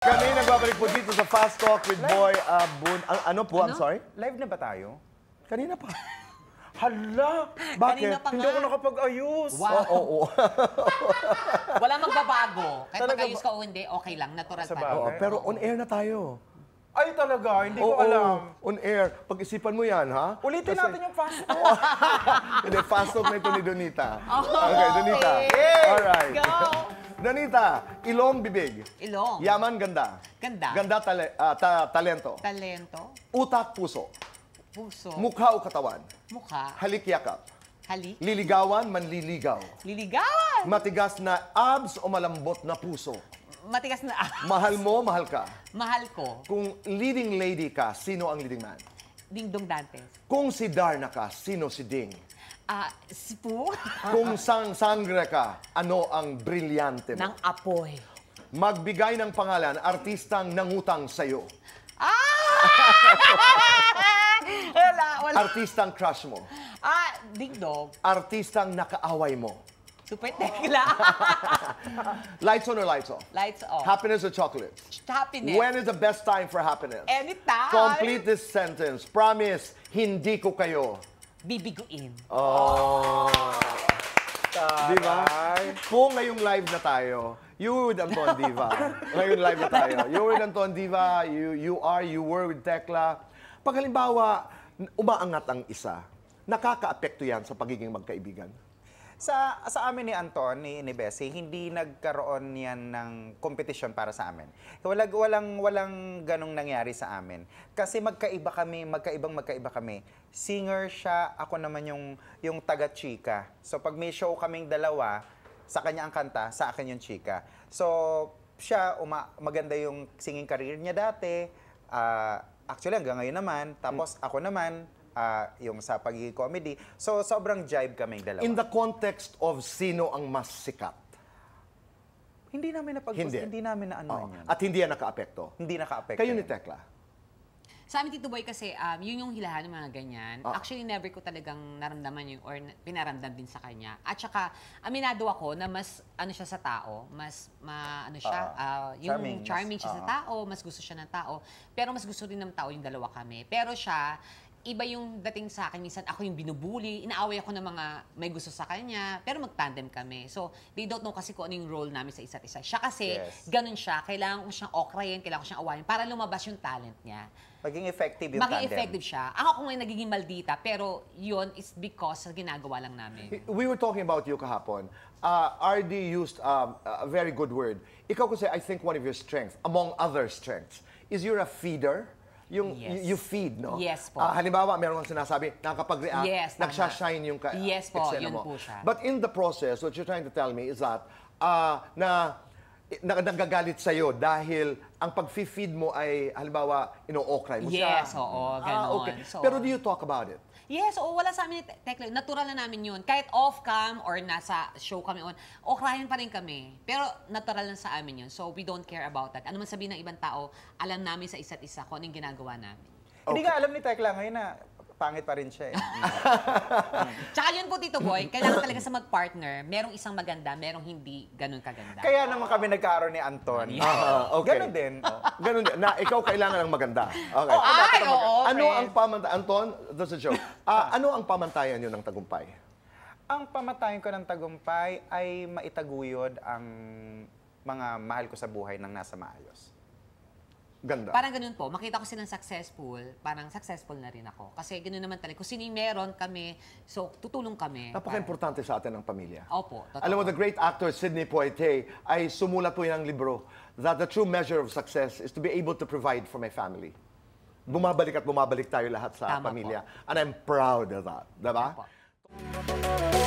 Kami nagbabalik po dito sa Fast Talk with Boy Boon. Ano po? I'm sorry? Live na ba tayo? Kanina pa. Hala! Bakit? Kanina pa Hindi nga. ako nakapag-ayos. Wow. Oo. Wala magbabago. Kahit Talaga magkayos ka o hindi, okay lang. Natural Sa pa. bagay. Oo, pero on air na tayo. Ay, talaga? Hindi ko Oo, alam. on air. Pag-isipan mo yan, ha? Ulitin Kasi- natin yung fast talk. Hindi, Fast Talk na ito ni Donita. Okay, Donita. Yay! Alright. Go! Donita, ilong, bibig. Ilong. Yaman, ganda. Ganda. Ganda, talento. Talento. Utak, puso. Puso. Mukha o katawan. Mukha. Halik, yakap. Halik. Liligawan, manliligaw. Liligawan. Matigas na abs o malambot na puso. Matigas na. Mahal mo, mahal ka. Mahal ko. Kung leading lady ka, sino ang leading man? Dingdong Dantes. Kung si Darna ka, sino si Ding? Si Poo. Kung sangre ka, ano ang brilyante mo? Ng apoy. Magbigay ng pangalan, artistang nangutang sa'yo. Wala. Artistang crush mo. Dingdong. Artistang nakaaway mo. Super tekla. Lights on or lights off? Lights off. Happiness or chocolate? Happiness. When is the best time for happiness? Anytime. Complete this sentence. Promise, hindi ko kayo. Bibiguin. Oh. Di ba? Taray. Kung ngayong live na tayo, you were with Anton Diva. Ngayong live na tayo. You were with Anton Diva, you were with Tekla. Pag halimbawa, umaangat ang isa, nakaka-apekto yan sa pagiging magkaibigan. Sa amin ni Anton, ni Bessie, hindi nagkaroon yan ng kompetisyon para sa amin. Walang ganong nangyari sa amin. Kasi magkaiba kami. Singer siya, ako naman yung taga-chika. So pag may show kaming dalawa, sa kanya ang kanta, sa akin yung chika. So siya, maganda yung singing career niya dati. Actually, hanggang ngayon naman. Tapos ako naman, yung sa pagiging comedy. So, sobrang jive kaming dalawa. In the context of sino ang mas sikat? Hindi namin hindi namin na ano yan. At hindi yan naka-apekto? Hindi naka-apekto. Kayo ni yan. Tekla? Sa amin, Tito Boy, kasi yun yung hilahan ng mga ganyan. Actually, never ko talagang naramdaman yun or pinaramdam din sa kanya. At saka, aminado ako na mas, ano siya sa tao, mas, yung charming siya sa tao, mas gusto siya ng tao. Pero mas gusto din ng tao yung dalawa kami. Pero siya, iba yung dating sa akin. Minsan ako yung binubuli, inaaway ako ng mga may gusto sa kanya, pero mag-tandem kami. So, they don't know kasi kung ano yung role namin sa isa't isa. Siya kasi, ganun siya, kailangan ko siyang okrayin, kailangan ko siyang awayin para lumabas yung talent niya. Maging effective yung tandem. Maging effective siya. Ako kung may nagiging maldita, pero yun is because sa ginagawa lang namin. We were talking about you kahapon. RD used a very good word. Ikaw kasi, I think one of your strengths, among other strengths, is you're a feeder. Yung Yes. you feed, no? Yes po. Halimbawa, meron kang sinasabi, nakakapag-react, Yes, tama. nagsashine yung Yes po, eksena yun mo. po siya. But in the process, what you're trying to tell me is that nagagalit sa'yo dahil ang pag-feed mo ay, halimbawa, ino-okray mo siya. Yes, oo, ganon. Okay. So, Pero do you talk about it? yes, oo, wala sa amin ni Tekla. Natural na namin yun. Kahit off-cam or nasa show kami on, okrayan pa rin kami. Pero natural lang sa amin yun. So, we don't care about that. Ano man sabihin ng ibang tao, alam namin sa isa't isa kung anong ginagawa namin. Hindi nga alam ni Tekla ngayon na pangit pa rin siya eh. Tsaka yun po, Tito Boy, kailangan talaga sa mag-partner, merong isang maganda, merong hindi ganun kaganda. Kaya naman kami nagkaroon ni Anton. Okay. Ganon din. Ganun din. Na ikaw kailangan ng maganda. Okay. Ano ang pamantayan? Anton, that's a joke. Ano ang pamantayan nyo ng tagumpay? Ang pamatayan ko ng tagumpay ay maitaguyod ang mga mahal ko sa buhay ng nasa maayos. Ganda. Parang ganun po, makita ko silang successful, parang successful na rin ako. Kasi ganun naman talaga. Kung sino yung meron kami, so tutulong kami. Napaka-importante sa atin ng pamilya. Opo, totoo. Alam mo, the great actor Sidney Poitier ay sumulat po yan ng libro that the true measure of success is to be able to provide for my family. Bumabalik at bumabalik tayo lahat sa Tama pamilya. And I'm proud of that. Diba? Opo.